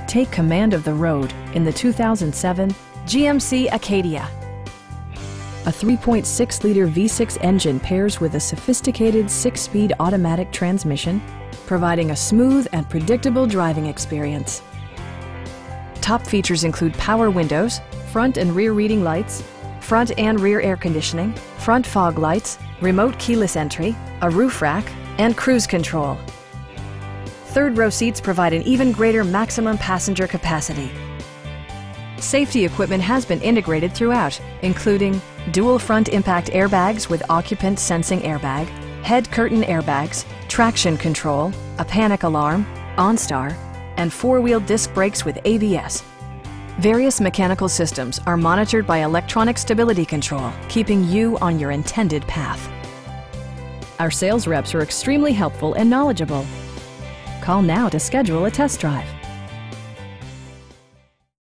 Take command of the road in the 2007 GMC Acadia. A 3.6-liter V6 engine pairs with a sophisticated 6-speed automatic transmission, providing a smooth and predictable driving experience. Top features include power windows, front and rear reading lights, front and rear air conditioning, front fog lights, remote keyless entry, a roof rack, and cruise control. Third-row seats provide an even greater maximum passenger capacity. Safety equipment has been integrated throughout, including dual front impact airbags with occupant sensing airbag, head curtain airbags, traction control, a panic alarm, OnStar, and 4-wheel disc brakes with ABS. Various mechanical systems are monitored by electronic stability control, keeping you on your intended path. Our sales reps are extremely helpful and knowledgeable. Call now to schedule a test drive.